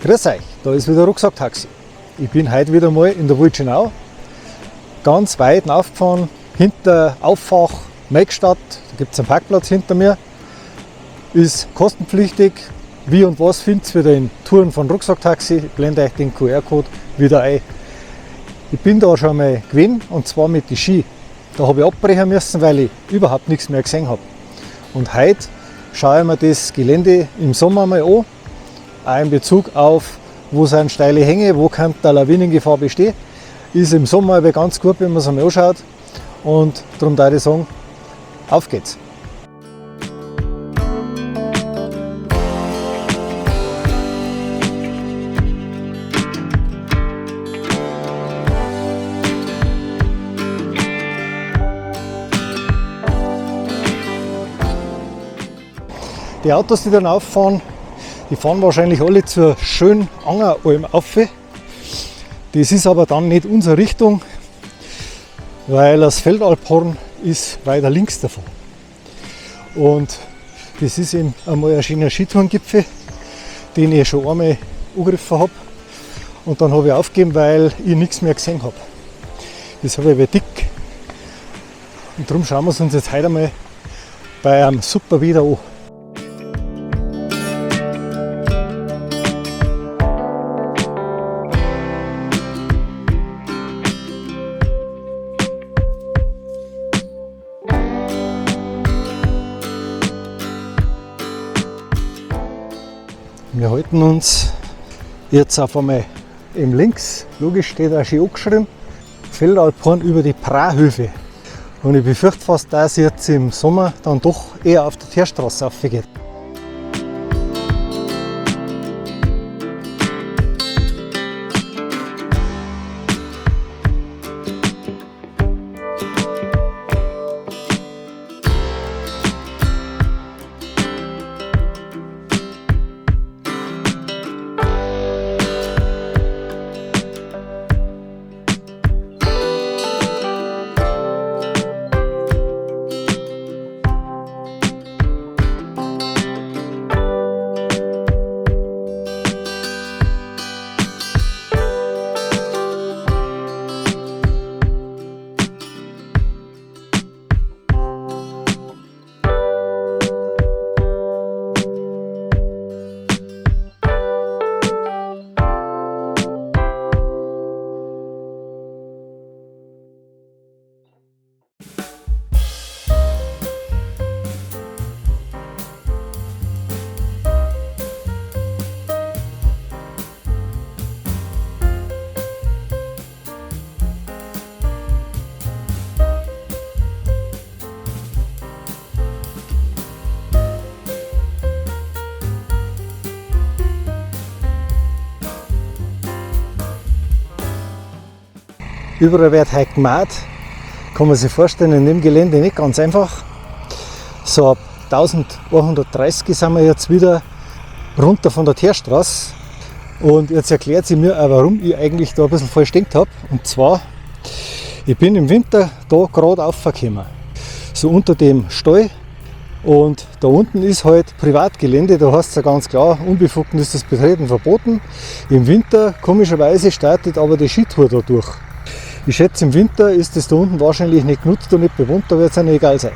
Grüß euch, da ist wieder Rucksacktaxi. Ich bin heute wieder mal in der Waldschönau, ganz weit aufgefahren, hinter Auffach, Meckstadt, da gibt es einen Parkplatz hinter mir, ist kostenpflichtig. Wie und was findet ihr wieder in Touren von Rucksacktaxi, ich blende euch den QR-Code wieder ein. Ich bin da schon mal gewesen, und zwar mit den Ski. Da habe ich abbrechen müssen, weil ich überhaupt nichts mehr gesehen habe. Und heute schaue ich mir das Gelände im Sommer mal an, auch in Bezug auf, wo sind steile Hänge, wo kann der Lawinengefahr bestehen. Ist im Sommer aber ganz gut, wenn man es einmal anschaut. Und darum würde ich sagen, auf geht's! Die Autos, die dann auffahren, die fahren wahrscheinlich alle zur schönen Angeralm auf. Das ist aber dann nicht unsere Richtung, weil das Feldalphorn ist weiter links davon. Und das ist eben einmal ein schöner Skitourengipfel, den ich schon einmal angegriffen habe. Und dann habe ich aufgegeben, weil ich nichts mehr gesehen habe. Das habe ich aber dick. Und darum schauen wir es uns jetzt heute mal bei einem super Wetter an. Wir halten uns jetzt auf einmal im Links, logisch steht auch schon angeschrieben, Feldalphorn über die Prahhöfe. Und ich befürchte fast, dass es jetzt im Sommer dann doch eher auf der Teerstraße raufgeht. Überall wird heute gemäht, kann man sich vorstellen, in dem Gelände nicht ganz einfach. So ab 1130 sind wir jetzt wieder runter von der Teerstraße. Und jetzt erklärt sie mir auch, warum ich eigentlich da ein bisschen falsch gedacht habe. Und zwar, ich bin im Winter da gerade aufgekommen, so unter dem Stall. Und da unten ist halt Privatgelände, da heißt es ja ganz klar, unbefugten ist das Betreten verboten. Im Winter, komischerweise, startet aber die Skitour da durch. Ich schätze, im Winter ist das da unten wahrscheinlich nicht genutzt und nicht bewohnt, da wird es einem egal sein.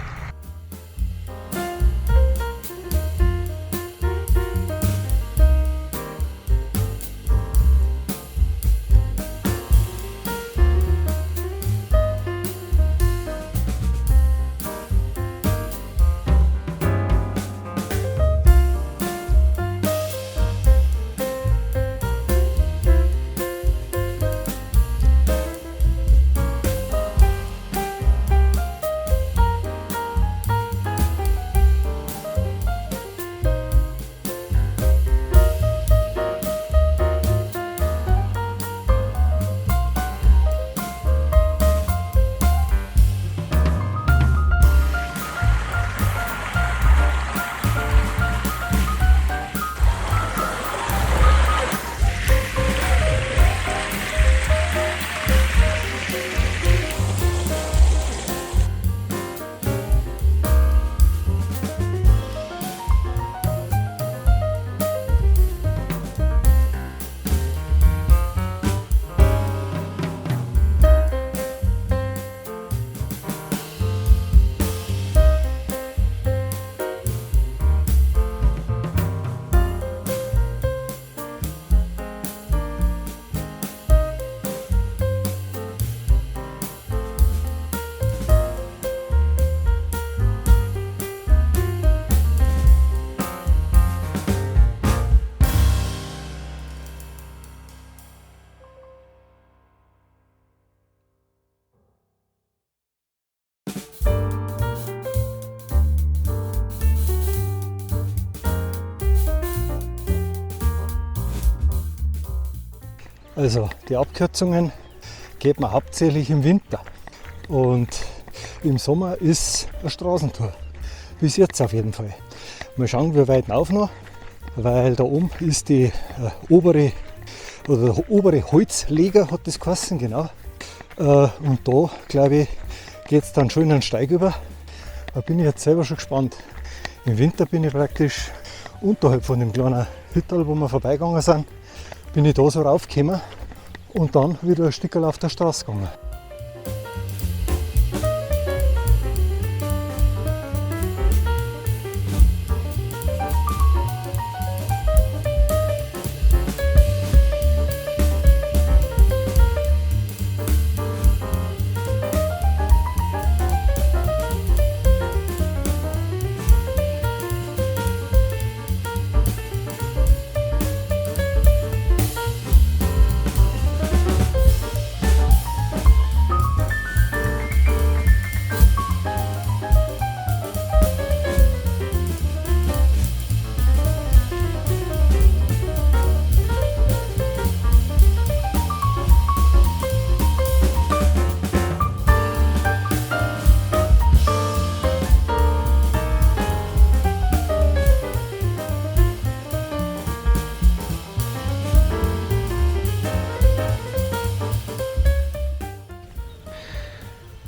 Also die Abkürzungen geht man hauptsächlich im Winter. Und im Sommer ist eine Straßentour. Bis jetzt auf jeden Fall. Mal schauen, wie weit auf noch, weil da oben ist die obere Holzleger, hat das geheißen, genau. Und da, glaube ich, geht es dann schön einen Steig über. Da bin ich jetzt selber schon gespannt. Im Winter bin ich praktisch unterhalb von dem kleinen Hütterl, wo wir vorbeigegangen sind, bin ich da so raufgekommen und dann wieder ein Stück auf der Straße gegangen.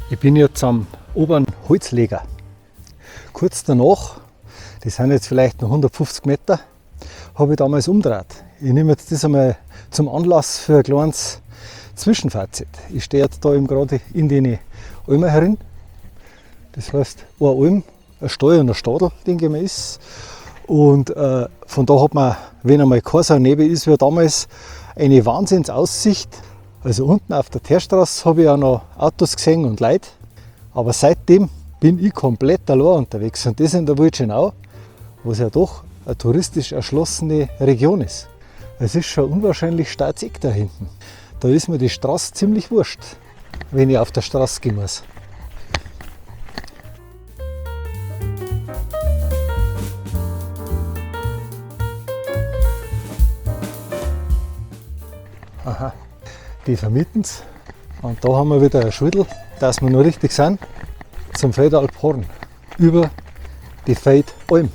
Ich bin jetzt am oberen Holzleger. Kurz danach, das sind jetzt vielleicht noch 150 Meter, habe ich damals umgedreht. Ich nehme jetzt das einmal zum Anlass für ein kleines Zwischenfazit. Ich stehe jetzt da eben gerade in den Almen herin. Das heißt, eine Alm, ein Stall und ein Stadel, denke ich mal, ist. Und von da hat man, wenn einmal kein so Nebel ist wie damals, eine Wahnsinnsaussicht. Also unten auf der Teerstraße habe ich auch noch Autos gesehen und Leute. Aber seitdem bin ich komplett allein unterwegs. Und das in der Waldschönau, was ja doch eine touristisch erschlossene Region ist. Es ist schon unwahrscheinlich steiles Eck da hinten. Da ist mir die Straße ziemlich wurscht, wenn ich auf der Straße gehen muss. Aha. Die vermieten es. Und da haben wir wieder ein Schwittel, dass wir noch richtig sind, zum Feldalp Horn. Über die Feldalm.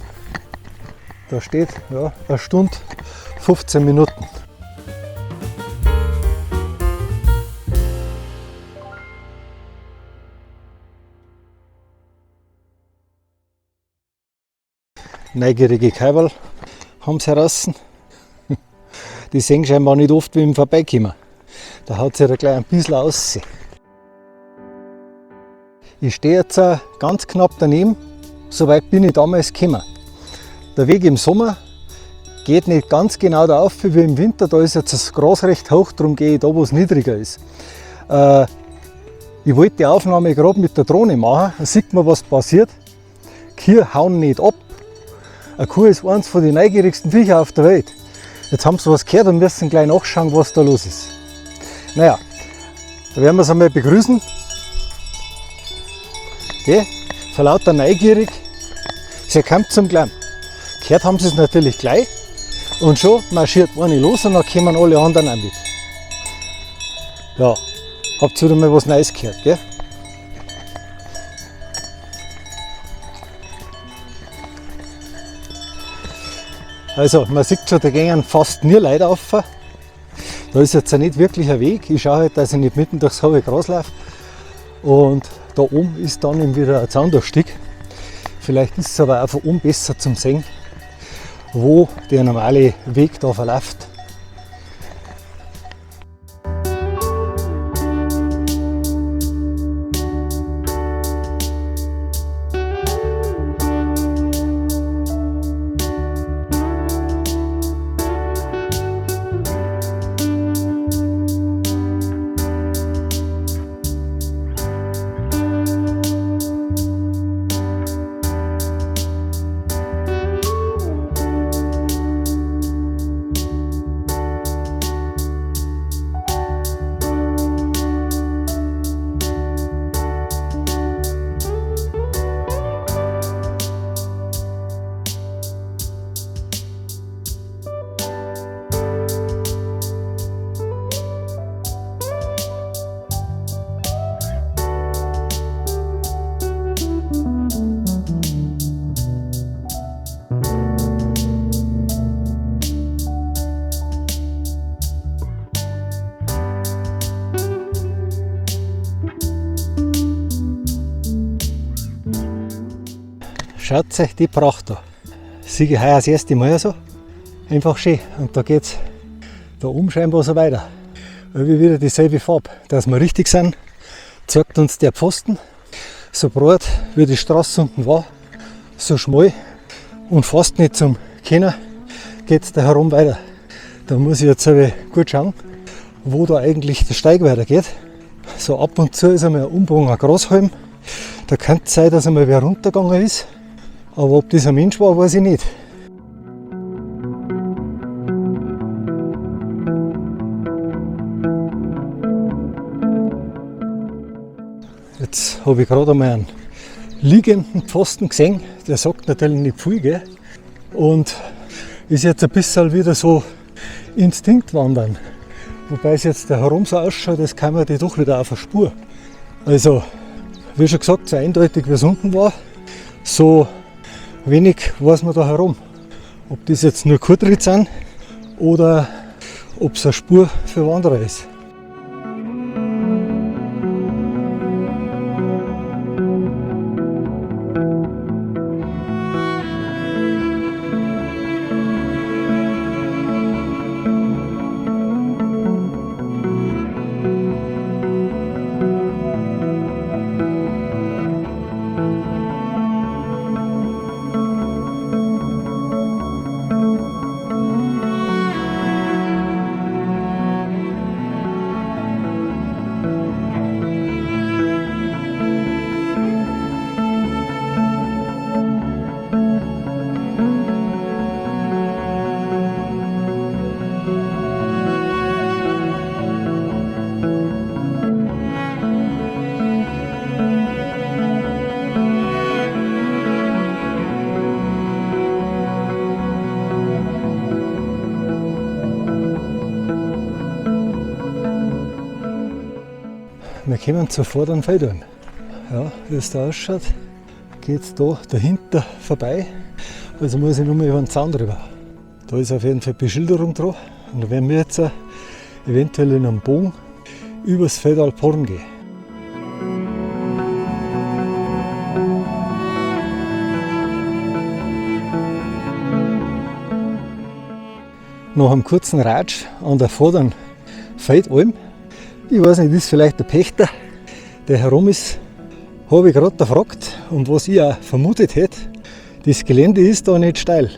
Da steht ja, 1 Stunde 15 Minuten. Neugierige Kaiberl haben sie heraus. Die sehen scheinbar nicht oft, wie im Vorbeikommen. Da haut sich ja gleich ein bisschen aus. Ich stehe jetzt ganz knapp daneben, so weit bin ich damals gekommen. Der Weg im Sommer geht nicht ganz genau da auf wie im Winter, da ist jetzt das Gras recht hoch, darum gehe ich da, wo es niedriger ist. Ich wollte die Aufnahme gerade mit der Drohne machen, da sieht man, was passiert. Kühe hauen nicht ab. Eine Kuh ist eines von den neugierigsten Viecher auf der Welt. Jetzt haben sie was gehört und müssen gleich nachschauen, was da los ist. Naja, da werden wir es einmal begrüßen. Okay, vor lauter neugierig, sie kommt zum Gleim. Gehört haben sie es natürlich gleich und schon marschiert eine los und dann kommen alle anderen auch mit. Ja, habt ihr wieder mal was Neues gehört, gell? Also man sieht schon, da gehen fast nie Leute rauf. Da ist jetzt nicht wirklich ein Weg. Ich schaue halt, dass ich nicht mitten durchs hohe Gras laufe. Und da oben ist dann eben wieder ein Zaundurchstieg. Vielleicht ist es aber auch von oben besser zum Sehen, wo der normale Weg da verläuft. Schaut euch die Pracht da. Sehe ich heuer das erste Mal so. Einfach schön. Und da geht es da oben scheinbar so weiter. Wie wieder dieselbe Farbe. Dass wir richtig sind, zeigt uns der Pfosten. So breit wie die Straße unten war, so schmal und fast nicht zum Kennen, geht es da herum weiter. Da muss ich jetzt aber gut schauen, wo da eigentlich der Steig weitergeht. So ab und zu ist einmal ein Umbogen, ein Grashalm. Da könnte es sein, dass einmal wer runtergegangen ist. Aber ob das ein Mensch war, weiß ich nicht. Jetzt habe ich gerade einmal einen liegenden Pfosten gesehen. Der sagt natürlich nicht viel, gell? Und ist jetzt ein bisschen wieder so Instinkt wandern. Wobei es jetzt da herum so ausschaut, das kann man die doch wieder auf der Spur. Also, wie schon gesagt, so eindeutig wie es unten war, so wenig weiß man da herum. Ob das jetzt nur Kurtritt sind oder ob es eine Spur für Wanderer ist. Wir kommen zur vorderen Feldalm. Ja, wie es da ausschaut, geht es da dahinter vorbei. Also muss ich nur mal über den Zaun drüber. Da ist auf jeden Fall Beschilderung dran. Und da werden wir jetzt eventuell in einem Bogen übers Feldal Porn gehen. Nach einem kurzen Ratsch an der vorderen Feldalm, ich weiß nicht, ist vielleicht der Pächter, der herum ist, habe ich gerade gefragt. Und was ich auch vermutet hätte, das Gelände ist da nicht steil.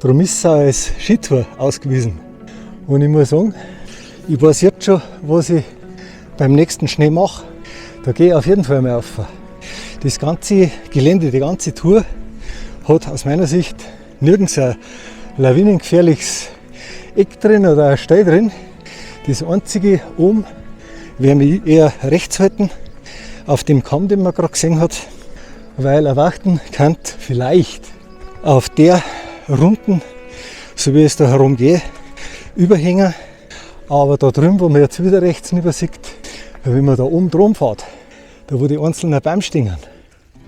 Darum ist es auch als Skitour ausgewiesen. Und ich muss sagen, ich weiß jetzt schon, was ich beim nächsten Schnee mache. Da gehe ich auf jeden Fall mal rauf. Das ganze Gelände, die ganze Tour hat aus meiner Sicht nirgends ein lawinengefährliches Eck drin oder ein Stein drin. Das einzige oben werden wir eher rechts halten, auf dem Kamm, den man gerade gesehen hat, weil erwarten kann vielleicht auf der Runden, so wie es da herum geht, überhängen. Aber da drüben, wo man jetzt wieder rechts rüber sieht, wenn man da oben drum fährt, da wo die einzelnen Bäume stehen,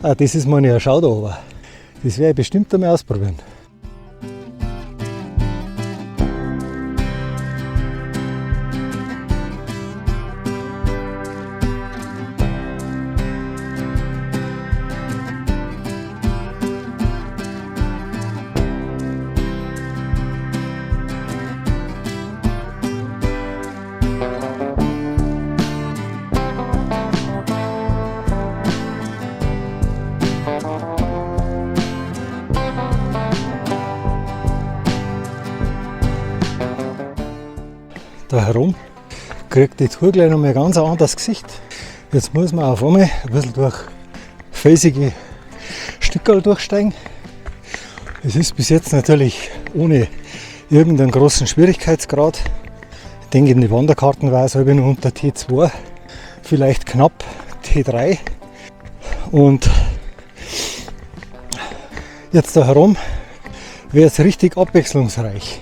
das ist meine Schau da oben. Das werde ich bestimmt einmal ausprobieren. Da herum kriegt die Tour gleich noch mal ein ganz anderes Gesicht. Jetzt muss man auf einmal ein bisschen durch felsige Stückerl durchsteigen. Es ist bis jetzt natürlich ohne irgendeinen großen Schwierigkeitsgrad. Ich denke, in den Wanderkarten war es noch unter T2, vielleicht knapp T3. Und jetzt da herum wäre es richtig abwechslungsreich.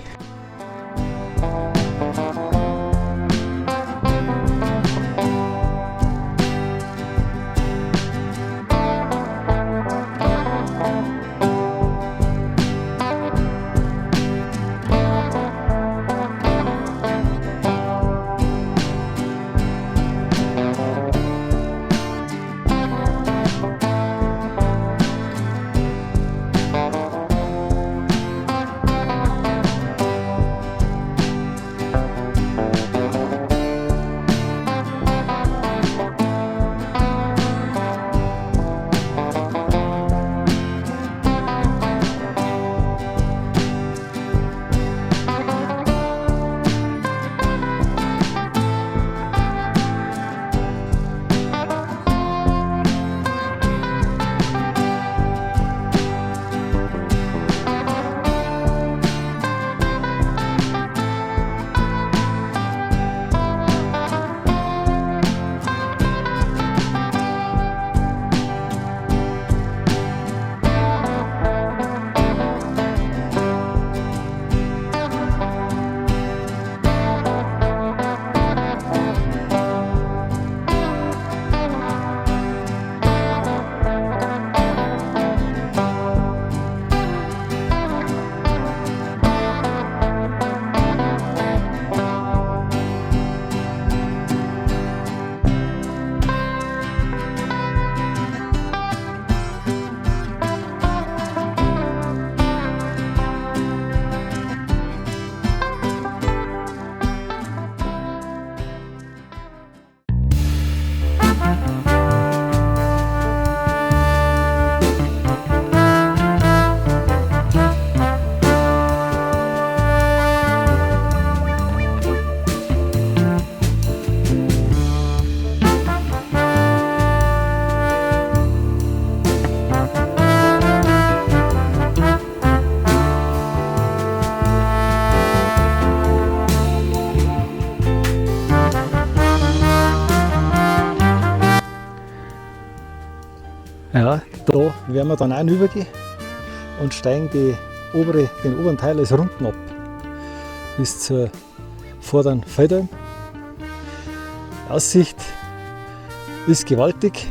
Ja, da werden wir dann auch übergehen und steigen den oberen Teil als Runden ab bis zur vorderen Feldalm. Die Aussicht ist gewaltig.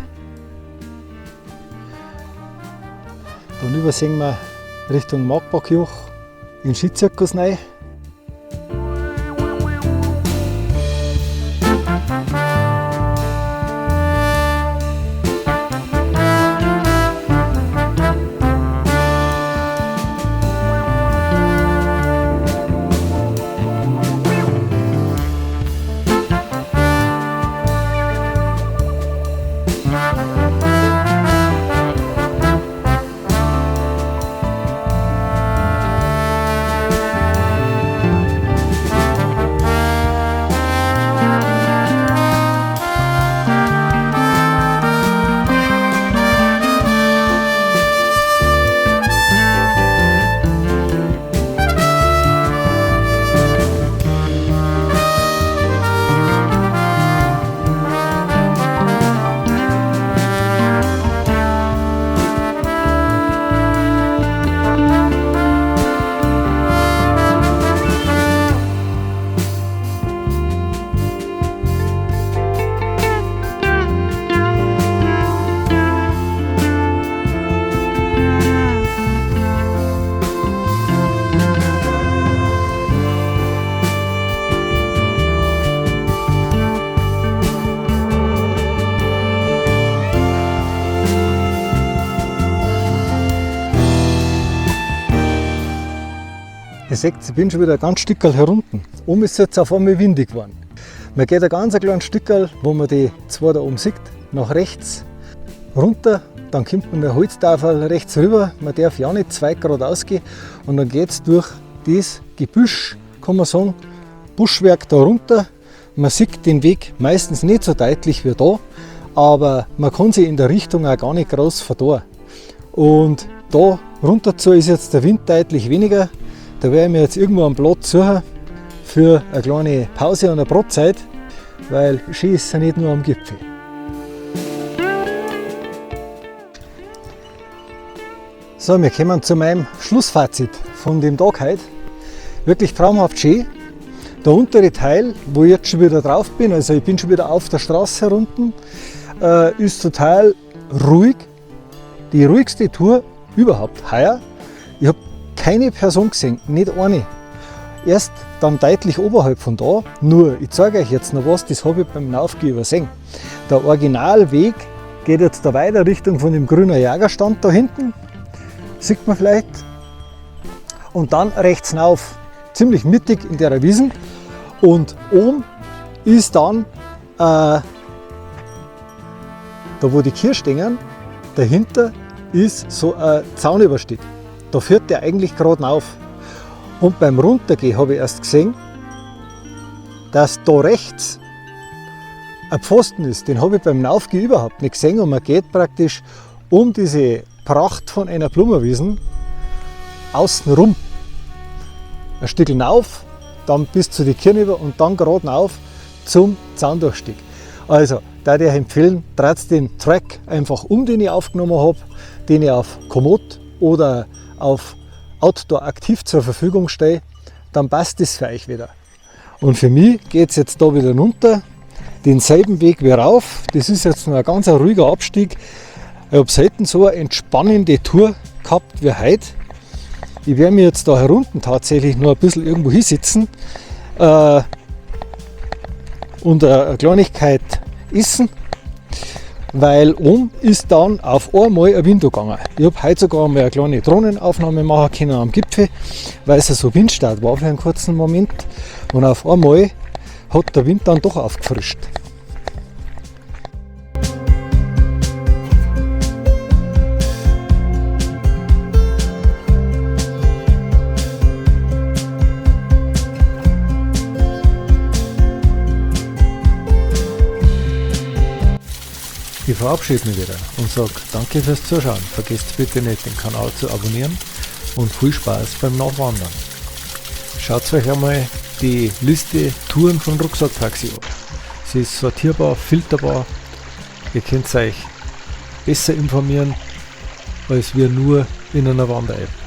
Dann übersehen wir Richtung Magbergjoch in den Skizirkus rein. Ihr seht, ich bin schon wieder ein ganz Stückchen herunten. Oben ist es jetzt auf einmal windig geworden. Man geht ein ganz kleines Stückchen, wo man die zwei da oben sieht, nach rechts runter. Dann kommt man mit der Holztafel rechts rüber. Man darf ja nicht 2 Grad ausgehen. Und dann geht es durch das Gebüsch, kann man sagen, Buschwerk da runter. Man sieht den Weg meistens nicht so deutlich wie da, aber man kann sich in der Richtung auch gar nicht groß verdorren. Und da runter zu ist jetzt der Wind deutlich weniger. Da werde ich mir jetzt irgendwo einen Platz suchen für eine kleine Pause und eine Brotzeit, weil Ski ist ja nicht nur am Gipfel. So, wir kommen zu meinem Schlussfazit von dem Tag heute. Wirklich traumhaft schön. Der untere Teil, wo ich jetzt schon wieder drauf bin, also ich bin schon wieder auf der Straße herunten, ist total ruhig. Die ruhigste Tour überhaupt heuer. Ich habe keine Person gesehen, nicht eine. Erst dann deutlich oberhalb von da, nur ich zeige euch jetzt noch was, das habe ich beim Laufgehen übersehen. Der Originalweg geht jetzt da weiter Richtung von dem grünen Jägerstand da hinten, sieht man vielleicht. Und dann rechts rauf, ziemlich mittig in der Wiesen. Und oben ist dann, da wo die Kirche stehen, dahinter ist so ein Zaunüberstieg. Da führt der eigentlich gerade auf. Und beim Runtergehen habe ich erst gesehen, dass da rechts ein Pfosten ist. Den habe ich beim Laufgehen überhaupt nicht gesehen. Und man geht praktisch um diese Pracht von einer Blumenwiesen außen rum. Ein Stückchen auf, dann bis zu die Kirche rüber und dann gerade auf zum Zaundurchstieg. Also, da ich empfehlen, trotz den Track einfach den ich aufgenommen habe, den ich auf Komoot oder auf Outdoor aktiv zur Verfügung stehe, dann passt das für euch wieder. Und für mich geht es jetzt da wieder runter, denselben Weg wie rauf. Das ist jetzt noch ein ganz ruhiger Abstieg. Ich habe selten so eine entspannende Tour gehabt wie heute. Ich werde mir jetzt da herunten tatsächlich noch ein bisschen irgendwo hinsitzen und eine Kleinigkeit essen, weil oben ist dann auf einmal ein Wind gegangen. Ich habe heute sogar mal eine kleine Drohnenaufnahme machen können am Gipfel, weil es so windstark war für einen kurzen Moment. Und auf einmal hat der Wind dann doch aufgefrischt. Ich verabschiede mich wieder und sage danke fürs Zuschauen. Vergesst bitte nicht, den Kanal zu abonnieren und viel Spaß beim Nachwandern. Schaut euch einmal die Liste Touren von Rucksacttaxi an. Sie ist sortierbar, filterbar. Ihr könnt euch besser informieren, als wir nur in einer Wander-App.